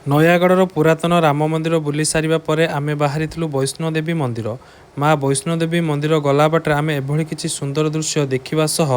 ନୟାଗଡ଼ର ପୁରାତନ ରାମ ମନ୍ଦିର ବୁଲି ସାରିବା ପରେ ଆମେ ବାହାରିଥିଲୁ ବୈଷ୍ଣୋଦେବୀ ମନ୍ଦିର। ମା ବୈଷ୍ଣୋଦେବୀ ମନ୍ଦିର ଗଲା ବାଟରେ ଆମେ ଏଭଳି କିଛି ସୁନ୍ଦର ଦୃଶ୍ୟ ଦେଖିବା ସହ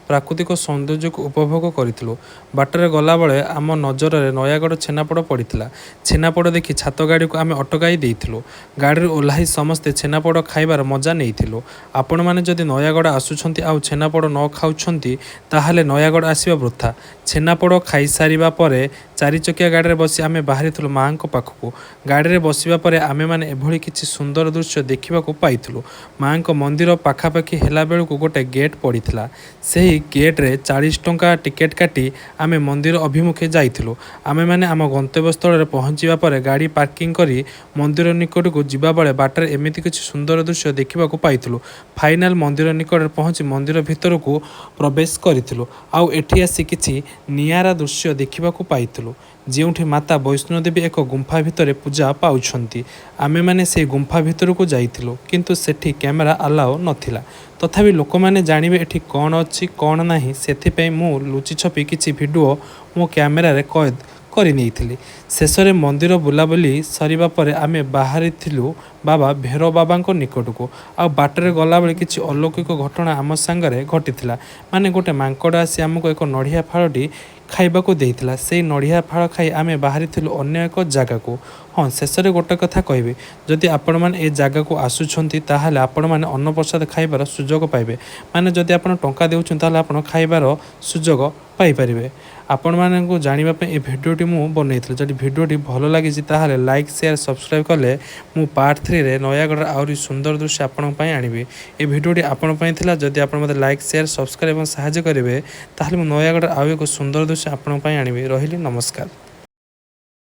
ପ୍ରାକୃତିକ ସୌନ୍ଦର୍ଯ୍ୟକୁ ଉପଭୋଗ କରିଥିଲୁ। ବାଟରେ ଗଲାବେଳେ ଆମ ନଜରରେ ନୟାଗଡ଼ ଛେନାପୋଡ଼ ପଡ଼ିଥିଲା। ଛେନାପୋଡ଼ ଦେଖି ଛାତ ଗାଡ଼ିକୁ ଆମେ ଅଟକାଇ ଦେଇଥିଲୁ। ଗାଡ଼ିରୁ ଓହ୍ଲାଇ ସମସ୍ତେ ଛେନାପୋଡ଼ ଖାଇବାର ମଜା ନେଇଥିଲୁ। ଆପଣମାନେ ଯଦି ନୟାଗଡ଼ ଆସୁଛନ୍ତି ଆଉ ଛେନାପୋଡ଼ ନ ଖାଉଛନ୍ତି ତାହେଲେ ନୟାଗଡ଼ ଆସିବା ବୃଥା। ଛେନାପୋଡ଼ ଖାଇସାରିବା ପରେ ଚାରିଚକିଆ ଗାଡ଼ିରେ ବସି ଆମେ ବାହାରିଥିଲୁ ମାଆଙ୍କ ପାଖକୁ। ଗାଡ଼ିରେ ବସିବା ପରେ ଆମେମାନେ ଏଭଳି କିଛି ସୁନ୍ଦର ଦୃଶ୍ୟ ଦେଖିବାକୁ ପାଇଥିଲୁ। ମାଆଙ୍କ ମନ୍ଦିର ପାଖାପାଖି ହେଲା ବେଳକୁ ଗୋଟେ ଗେଟ୍ ପଡ଼ିଥିଲା। ସେହି ଗେଟ୍ରେ 40 ଟଙ୍କା ଟିକେଟ୍ କାଟି ଆମେ ମନ୍ଦିର ଅଭିମୁଖେ ଯାଇଥିଲୁ। ଆମେମାନେ ଆମ ଗନ୍ତବ୍ୟସ୍ଥଳରେ ପହଞ୍ଚିବା ପରେ ଗାଡ଼ି ପାର୍କିଂ କରି ମନ୍ଦିର ନିକଟକୁ ଯିବାବେଳେ ବାଟରେ ଏମିତି କିଛି ସୁନ୍ଦର ଦୃଶ୍ୟ ଦେଖିବାକୁ ପାଇଥିଲୁ। ଫାଇନାଲ ମନ୍ଦିର ନିକଟରେ ପହଞ୍ଚି ମନ୍ଦିର ଭିତରକୁ ପ୍ରବେଶ କରିଥିଲୁ। ଆଉ ଏଠି ଆସି କିଛି ନିଆରା ଦୃଶ୍ୟ ଦେଖିବାକୁ ପାଇଥିଲୁ, ଯେଉଁଠି ମାତା ବୈଷ୍ଣୋଦେବୀ ଏକ ଗୁମ୍ଫା ଭିତରେ ପୂଜା ପାଉଛନ୍ତି। ଆମେମାନେ ସେହି ଗୁମ୍ଫା ଭିତରକୁ ଯାଇଥିଲୁ, କିନ୍ତୁ ସେଠି କ୍ୟାମେରା ଆଲାଉ ନଥିଲା। ତଥାପି ଲୋକମାନେ ଜାଣିବେ ଏଠି କ'ଣ ଅଛି କ'ଣ ନାହିଁ, ସେଥିପାଇଁ ମୁଁ ଲୁଚିଛପି କିଛି ଭିଡ଼ିଓ ମୋ କ୍ୟାମେରାରେ କଏଦ କରି ନେଇଥିଲି। ଶେଷରେ ମନ୍ଦିର ବୁଲାବୁଲି ସରିବା ପରେ ଆମେ ବାହାରିଥିଲୁ ବାବା ଭୈରବ ବାବାଙ୍କ ନିକଟକୁ। ଆଉ ବାଟରେ ଗଲାବେଳେ କିଛି ଅଲୌକିକ ଘଟଣା ଆମ ସାଙ୍ଗରେ ଘଟିଥିଲା। ମାନେ ଗୋଟେ ମାଙ୍କଡ଼ ଆସି ଆମକୁ ଏକ ନଡ଼ିଆ ଫାଳଟି ଖାଇବାକୁ ଦେଇଥିଲା। ସେଇ ନଡ଼ିଆ ଫାଳ ଖାଇ ଆମେ ବାହାରିଥିଲୁ ଅନ୍ୟ ଏକ ଜାଗାକୁ। ହଁ, ଶେଷରେ ଗୋଟେ କଥା କହିବି, ଯଦି ଆପଣମାନେ ଏ ଜାଗାକୁ ଆସୁଛନ୍ତି ତାହେଲେ ଆପଣମାନେ ଅନ୍ନପ୍ରସାଦ ଖାଇବାର ସୁଯୋଗ ପାଇବେ। ମାନେ ଯଦି ଆପଣ ଟଙ୍କା ଦେଉଛନ୍ତି ତାହେଲେ ଆପଣ ଖାଇବାର ସୁଯୋଗ ପାଇପାରିବେ। ଆପଣମାନଙ୍କୁ ଜାଣିବା ପାଇଁ ଏ ଭିଡ଼ିଓଟି ମୁଁ ବନେଇଥିଲି। ଯଦି ଭିଡ଼ିଓଟି ଭଲ ଲାଗିଛି ତାହେଲେ ଲାଇକ୍, ସେୟାର, ସବସ୍କ୍ରାଇବ୍ କଲେ ମୁଁ ପାର୍ଟ 3ରେ ନୟାଗଡ଼ର ଆହୁରି ସୁନ୍ଦର ଦୃଶ୍ୟ ଆପଣଙ୍କ ପାଇଁ ଆଣିବି। ଏ ଭିଡ଼ିଓଟି ଆପଣଙ୍କ ପାଇଁ ଥିଲା। ଯଦି ଆପଣ ମୋତେ ଲାଇକ୍, ସେୟାର, ସବସ୍କ୍ରାଇବ୍ ଏବଂ ସାହାଯ୍ୟ କରିବେ ତାହେଲେ ମୁଁ ନୟାଗଡ଼ର ଆଉ ଏକ ସୁନ୍ଦର ଦୃଶ୍ୟ ଆପଣଙ୍କ ପାଇଁ ଆଣିବି। ରହିଲି, ନମସ୍କାର।